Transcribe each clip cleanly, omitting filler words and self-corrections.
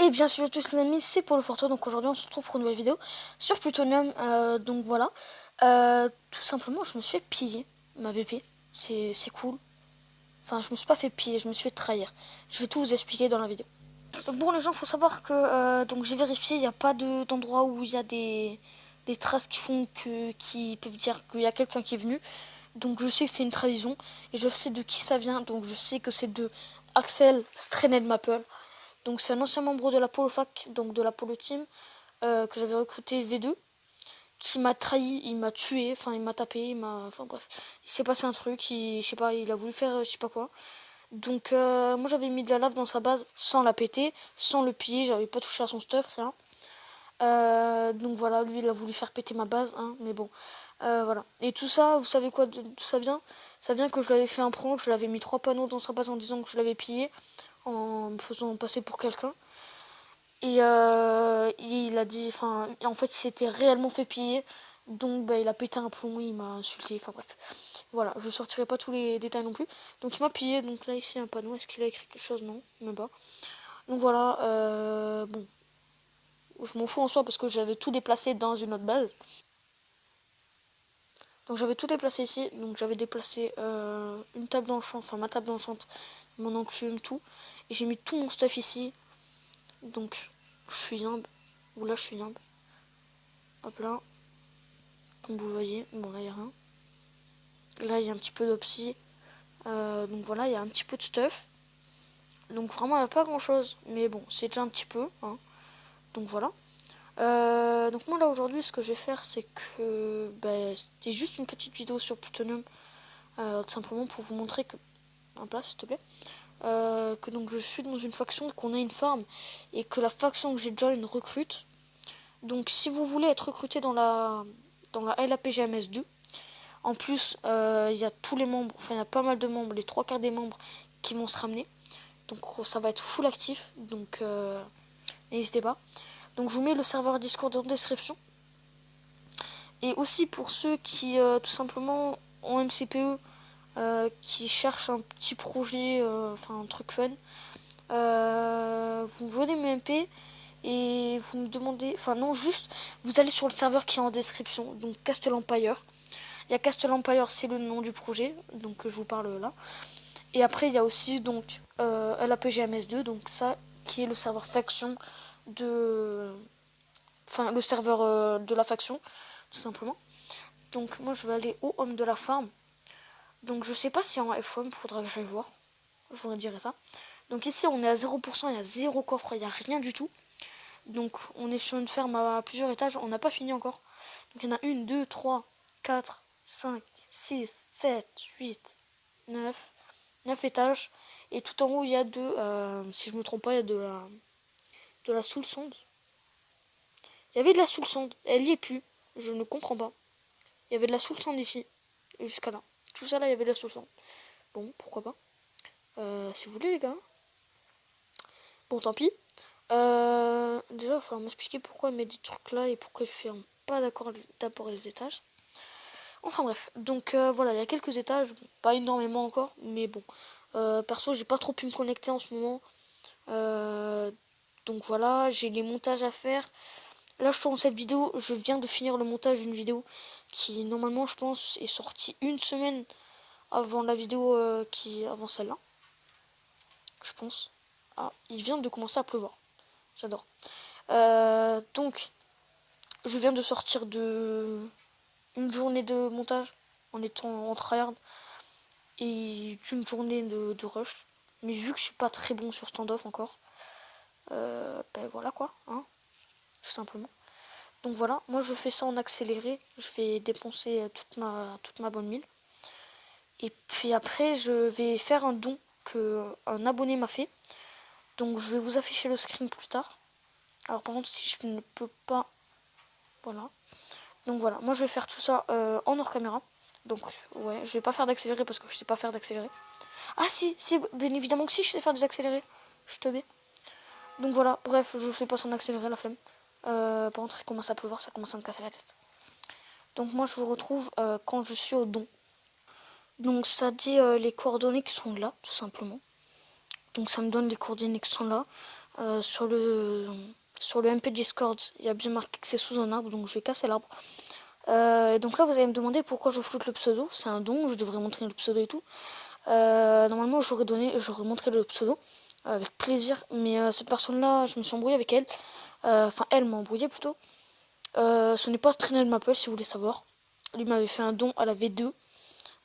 Et bien salut à tous les amis, c'est Paul Forto, donc aujourd'hui on se retrouve pour une nouvelle vidéo sur Plutonium, donc voilà, tout simplement je me suis fait piller ma BP, c'est cool, enfin je me suis pas fait piller, je me suis fait trahir, je vais tout vous expliquer dans la vidéo. Donc bon les gens, faut savoir que donc j'ai vérifié, il n'y a pas d'endroit où il y a des traces qui peuvent dire qu'il y a quelqu'un qui est venu, donc je sais que c'est une trahison, et je sais de qui ça vient, donc je sais que c'est de Axel Strened Maple. Donc c'est un ancien membre de la Polo Fac, donc de la Polo Team, que j'avais recruté V2, qui m'a trahi, il m'a tué, enfin il m'a tapé, enfin bref, il s'est passé un truc, je sais pas, il a voulu faire je sais pas quoi. Donc moi j'avais mis de la lave dans sa base sans la péter, sans le piller, j'avais pas touché à son stuff, rien. Donc voilà, lui il a voulu faire péter ma base, hein, mais bon, voilà. Et tout ça, vous savez quoi, d'où ça vient? Ça vient que je lui avais fait un prank, je lui avais mis 3 panneaux dans sa base en disant que je l'avais pillé, en me faisant passer pour quelqu'un. Et il a dit, enfin, en fait, il s'était réellement fait piller. Donc, bah, il a pété un plomb, il m'a insulté. Enfin, bref. Voilà, je sortirai pas tous les détails non plus. Donc, il m'a pillé. Donc, là, ici, un panneau. Est-ce qu'il a écrit quelque chose? Non, même pas. Donc, voilà. Bon, je m'en fous en soi parce que j'avais tout déplacé dans une autre base. Donc, j'avais tout déplacé ici. Donc, j'avais déplacé une table d'enchant, enfin, ma table d'enchant, mon enclume, tout. Et j'ai mis tout mon stuff ici. Donc, je suis humble. Ou là, je suis humble. Hop là. Comme vous le voyez, bon là il n'y a rien. Là il y a un petit peu d'opsie. Donc voilà, il y a un petit peu de stuff. Donc vraiment il n'y a pas grand chose. Mais bon, c'est déjà un petit peu. Hein. Donc voilà. Donc moi là aujourd'hui ce que je vais faire c'est que c'était juste une petite vidéo sur Plutonium. Tout simplement pour vous montrer que... En place s'il te plaît. Que donc je suis dans une faction, qu'on a une farm. Et que la faction que j'ai join recrute. Donc si vous voulez être recruté dans la LAPGMS2, en plus, il y a tous les membres, enfin il y a pas mal de membres, les 3/4 des membres qui vont se ramener. Donc ça va être full actif, donc n'hésitez pas. Donc je vous mets le serveur Discord en description. Et aussi pour ceux qui tout simplement ont MCPE, qui cherchent un petit projet, enfin un truc fun, vous venez me MP et vous me demandez, enfin non juste, vous allez sur le serveur qui est en description, donc Castle Empire. Il y a Castle Empire, c'est le nom du projet, donc je vous parle là. Et après, il y a aussi donc LAPGMS2, donc ça qui est le serveur faction de... Enfin, le serveur de la faction, tout simplement. Donc moi, je vais aller au home de la farm. Donc je sais pas si en F1, il faudra que j'aille voir. Je vous dirai ça. Donc ici, on est à 0%, il y a 0 coffre, il n'y a rien du tout. Donc on est sur une ferme à plusieurs étages, on n'a pas fini encore. Donc il y en a 1, 2, 3, 4, 5, 6, 7, 8, 9 étages. Et tout en haut, il y a si je me trompe pas, il y a de la soul sonde. Il y avait de la soul sonde, elle y est plus. Je ne comprends pas. Il y avait de la soul sonde ici, jusqu'à là. Tout ça là, il y avait de la soul sonde. Bon, pourquoi pas. Si vous voulez, les gars. Bon, tant pis. Déjà, il va falloir m'expliquer pourquoi il met des trucs là et pourquoi il fait pas d'accord d'abord les étages. Enfin bref, donc voilà, il y a quelques étages, pas énormément encore, mais bon. Perso, j'ai pas trop pu me connecter en ce moment. Donc voilà, j'ai les montages à faire. Là, je tourne cette vidéo, je viens de finir le montage d'une vidéo qui, normalement, je pense, est sortie une semaine avant la vidéo avant celle-là. Je pense. Ah, il vient de commencer à pleuvoir. J'adore. Donc, je viens de sortir de une journée de montage en étant en tryhard et d'une journée de rush. Mais vu que je suis pas très bon sur standoff encore, ben voilà quoi, hein, tout simplement. Donc voilà, moi je fais ça en accéléré, je vais dépenser toute ma bonne mine. Et puis après je vais faire un don que un abonné m'a fait. Donc je vais vous afficher le screen plus tard. Alors par contre si je ne peux pas, voilà. Donc voilà, moi je vais faire tout ça en hors caméra. Donc ouais, je vais pas faire d'accéléré parce que je sais pas faire d'accéléré. Ah si, bien évidemment que si je sais faire des accélérés. Je te vais. Donc voilà, bref, je fais pas sans accélérer, la flemme. Par contre, il commence à pleuvoir, ça commence à me casser la tête. Donc moi, je vous retrouve quand je suis au don. Donc ça dit les coordonnées qui sont là, tout simplement. Donc ça me donne les coordonnées qui sont là. sur le MP Discord, il y a bien marqué que c'est sous un arbre, donc je vais casser l'arbre. Donc là, vous allez me demander pourquoi je floute le pseudo. C'est un don, je devrais montrer le pseudo et tout. Normalement, j'aurais montré le pseudo avec plaisir, mais cette personne-là, je me suis embrouillée avec elle. Enfin, elle m'a embrouillé plutôt. Ce n'est pas Strinel Maple, si vous voulez savoir. Lui m'avait fait un don à la V2,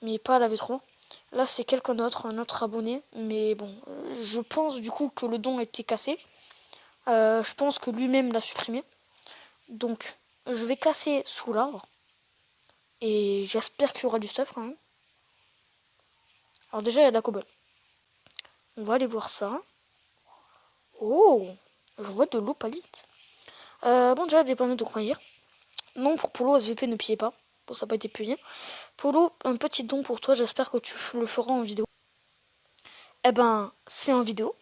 mais pas à la V3. Là, c'est quelqu'un d'autre, un autre abonné. Mais bon, je pense du coup que le don a été cassé. Je pense que lui-même l'a supprimé. Donc, je vais casser sous l'arbre. Et j'espère qu'il y aura du stuff quand même. Alors déjà, il y a de la cobble. On va aller voir ça. Oh, je vois de l'opalite. Bon, déjà, des panneaux de croire. Non, pour Polo, SVP, ne pillez pas. Bon, ça n'a pas été payé. Polo, un petit don pour toi. J'espère que tu le feras en vidéo. Eh ben, c'est en vidéo.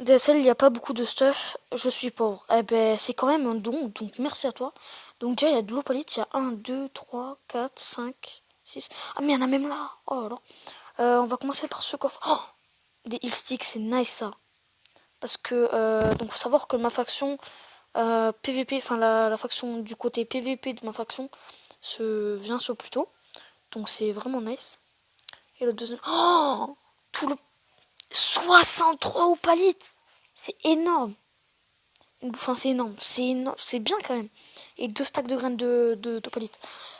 DSL, il n'y a pas beaucoup de stuff. Je suis pauvre. Eh ben, c'est quand même un don. Donc, merci à toi. Donc, déjà, il y a de l'opalite. Il y a 1, 2, 3, 4, 5, 6. Ah, mais il y en a même là. Oh là là. On va commencer par ce coffre. Oh, des heal sticks, c'est nice ça. Parce que, donc, faut savoir que ma faction PVP, enfin, la faction du côté PVP de ma faction vient sur Pluto. Donc, c'est vraiment nice. Et le deuxième. Oh, tout le 63 opalites. C'est énorme. Enfin, c'est énorme. C'est énorme. C'est bien quand même. Et 2 stacks de graines d'opalite.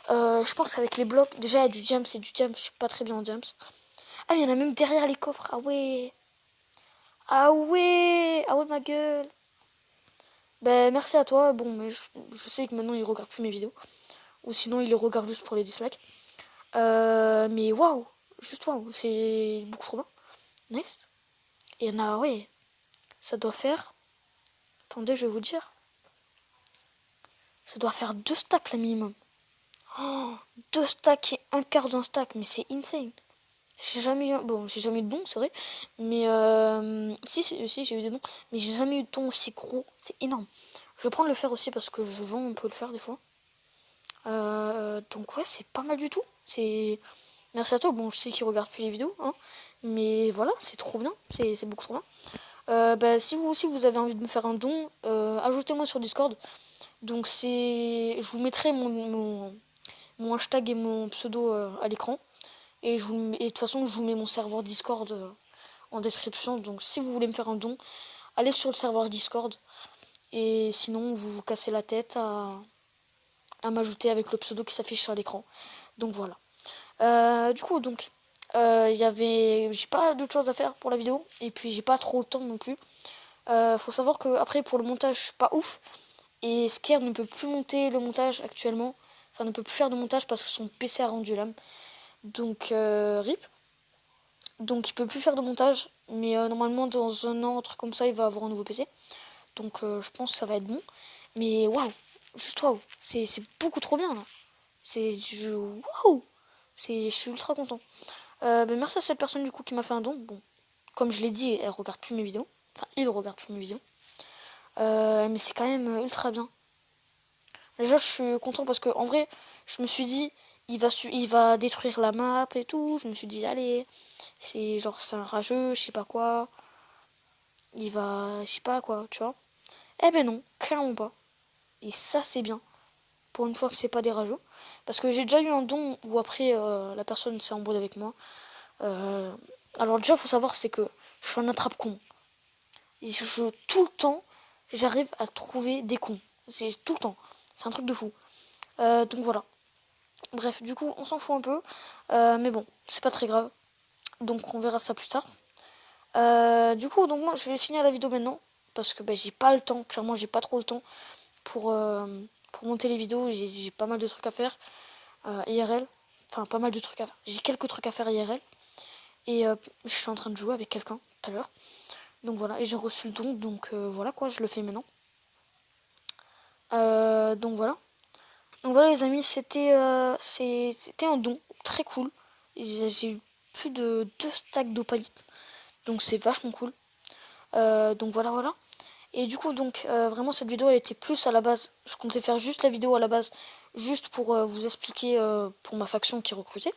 Je pense qu'avec les blocs, déjà, il y a du diams et du diams. Je suis pas très bien en diams. Ah, il y en a même derrière les coffres. Ah ouais. Ah ouais. Ah ouais, ma gueule. Ben, merci à toi. Bon, mais je sais que maintenant, il regarde plus mes vidéos. Ou sinon, il les regarde juste pour les dislikes. Mais waouh. Juste waouh. C'est beaucoup trop bien. Nice. Et il y en a, ouais. Ça doit faire. Attendez, je vais vous dire. Ça doit faire 2 stacks, le minimum. Oh, 2 stacks et un quart d'un stack. Mais c'est insane. J'ai jamais eu, bon, j'ai jamais eu de don, c'est vrai, mais si j'ai eu des dons, mais j'ai jamais eu de don aussi gros, c'est énorme. Je vais prendre le fer aussi parce que je vends un peu le fer des fois. Donc ouais, c'est pas mal du tout. C'est merci à toi. Bon, je sais qu'il regarde plus les vidéos, hein, mais voilà, c'est trop bien, c'est beaucoup trop bien. Bah, si vous aussi vous avez envie de me faire un don, ajoutez-moi sur Discord. Donc je vous mettrai mon hashtag et mon pseudo à l'écran. Et de toute façon, je vous mets mon serveur Discord en description. Donc si vous voulez me faire un don, allez sur le serveur Discord. Et sinon, vous vous cassez la tête à m'ajouter avec le pseudo qui s'affiche sur l'écran. Donc voilà. Du coup, donc, j'ai pas d'autre chose à faire pour la vidéo. Et puis, j'ai pas trop le temps non plus. Faut savoir que après pour le montage, je suis pas ouf. Et Scare ne peut plus monter le montage actuellement. Enfin, ne peut plus faire de montage parce que son PC a rendu l'âme. Donc, RIP. Donc il peut plus faire de montage, mais normalement dans un an, un truc comme ça, il va avoir un nouveau PC. Donc je pense que ça va être bon. Mais waouh, juste waouh, c'est beaucoup trop bien là. Waouh, je suis ultra content. Ben, merci à cette personne du coup qui m'a fait un don. Bon, comme je l'ai dit, elle regarde plus mes vidéos. Enfin, il regarde plus mes vidéos. Mais c'est quand même ultra bien. Déjà, je suis content parce que en vrai, je me suis dit, il va détruire la map et tout. Je me suis dit, allez, c'est un rageux, je sais pas quoi. Il va, je sais pas quoi, tu vois. Eh ben non, clairement pas. Et ça, c'est bien. Pour une fois que c'est pas des rageux. Parce que j'ai déjà eu un don où après, la personne s'est embrouillée avec moi. Alors déjà, faut savoir, c'est que je suis un attrape-con. Tout le temps, j'arrive à trouver des cons. C'est tout le temps. C'est un truc de fou. Donc voilà. Bref, du coup, on s'en fout un peu. Mais bon, c'est pas très grave. Donc on verra ça plus tard. Du coup, donc moi, je vais finir la vidéo maintenant. Parce que j'ai pas le temps. Clairement, j'ai pas trop le temps pour monter les vidéos. J'ai pas mal de trucs à faire. IRL. Enfin, pas mal de trucs à faire. J'ai quelques trucs à faire IRL. Et je suis en train de jouer avec quelqu'un tout à l'heure. Donc voilà, et j'ai reçu le don. Donc voilà quoi, je le fais maintenant. Donc voilà. Donc voilà les amis, c'était un don très cool. J'ai eu plus de 2 stacks d'opalite. Donc c'est vachement cool. Donc voilà. Et du coup donc vraiment cette vidéo elle était plus à la base. Je comptais faire juste la vidéo à la base. Juste pour vous expliquer pour ma faction qui recrutait.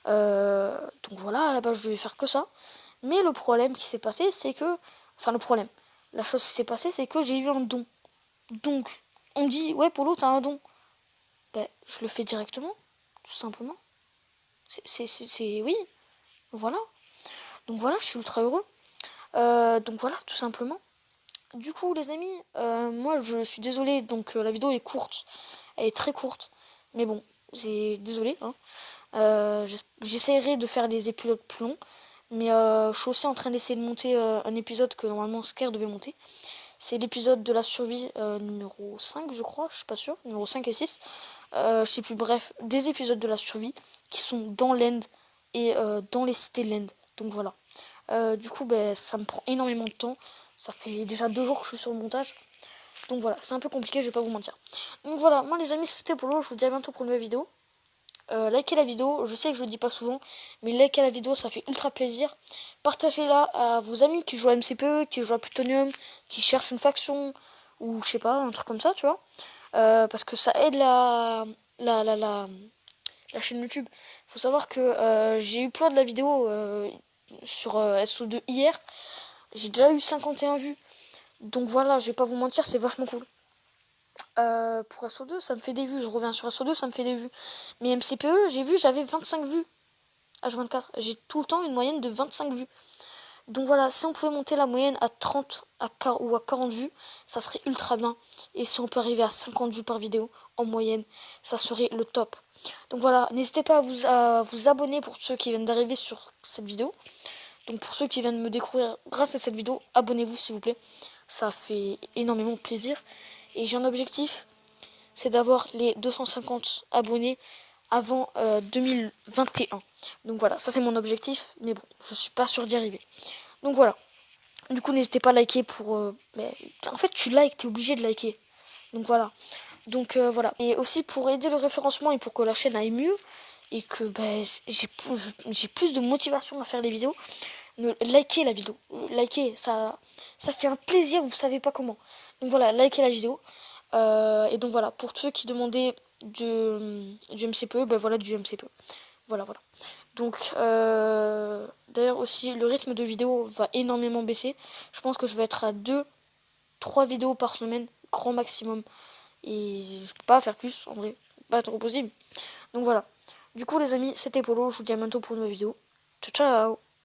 Donc voilà, à la base je devais faire que ça. Mais le problème qui s'est passé c'est que. Enfin le problème. la chose qui s'est passée, c'est que j'ai eu un don. Donc, on me dit, ouais, Polo, t'as un don. Ben, je le fais directement, tout simplement. Oui, voilà. Donc voilà, je suis ultra heureux. Donc voilà, tout simplement. Du coup, les amis, moi, je suis désolée, donc la vidéo est courte. Elle est très courte. Mais bon, c'est désolé. Hein. J'essaierai de faire des épisodes plus longs. Mais je suis aussi en train d'essayer de monter un épisode que normalement Scare devait monter. C'est l'épisode de la survie numéro 5, je crois, je suis pas sûre. Numéro 5 et 6. Je sais plus, bref, des épisodes de la survie qui sont dans l'end et dans les cités l'end. Donc voilà. Du coup, ben, ça me prend énormément de temps. Ça fait déjà 2 jours que je suis sur le montage. Donc voilà, c'est un peu compliqué, je vais pas vous mentir. Donc voilà, moi les amis, c'était Polo. Je vous dis à bientôt pour une nouvelle vidéo. Likez la vidéo, je sais que je le dis pas souvent, mais likez la vidéo, ça fait ultra plaisir. Partagez-la à vos amis qui jouent à MCPE, qui jouent à Plutonium, qui cherchent une faction, ou je sais pas, un truc comme ça, tu vois. Parce que ça aide la chaîne YouTube. Faut savoir que j'ai eu plein de la vidéo sur SO2 hier. J'ai déjà eu 51 vues. Donc voilà, je vais pas vous mentir, c'est vachement cool. Pour SO2, ça me fait des vues. Je reviens sur SO2, ça me fait des vues. Mais MCPE, j'ai vu, j'avais 25 vues. H24. J'ai tout le temps une moyenne de 25 vues. Donc voilà, si on pouvait monter la moyenne à 30 ou à 40 vues, ça serait ultra bien. Et si on peut arriver à 50 vues par vidéo en moyenne, ça serait le top. Donc voilà, n'hésitez pas à vous abonner pour ceux qui viennent d'arriver sur cette vidéo. Donc pour ceux qui viennent me découvrir grâce à cette vidéo, abonnez-vous s'il vous plaît. Ça fait énormément plaisir. Et j'ai un objectif, c'est d'avoir les 250 abonnés avant 2021. Donc voilà, ça c'est mon objectif, mais bon, je suis pas sûr d'y arriver. Donc voilà. Du coup, n'hésitez pas à liker pour... mais, en fait, tu likes, t'es obligé de liker. Donc voilà. Donc voilà. Et aussi pour aider le référencement et pour que la chaîne aille mieux et que ben, j'ai plus de motivation à faire des vidéos, likez la vidéo. Likez, ça fait un plaisir, vous savez pas comment. Donc voilà, likez la vidéo. Et donc voilà, pour ceux qui demandaient du MCPE, ben voilà du MCPE. Voilà, voilà. Donc, d'ailleurs aussi, le rythme de vidéo va énormément baisser. Je pense que je vais être à 2-3 vidéos par semaine, grand maximum. Et je peux pas faire plus, en vrai. Pas trop possible. Donc voilà. Du coup, les amis, c'était Polo. Je vous dis à bientôt pour une nouvelle vidéo. Ciao, ciao!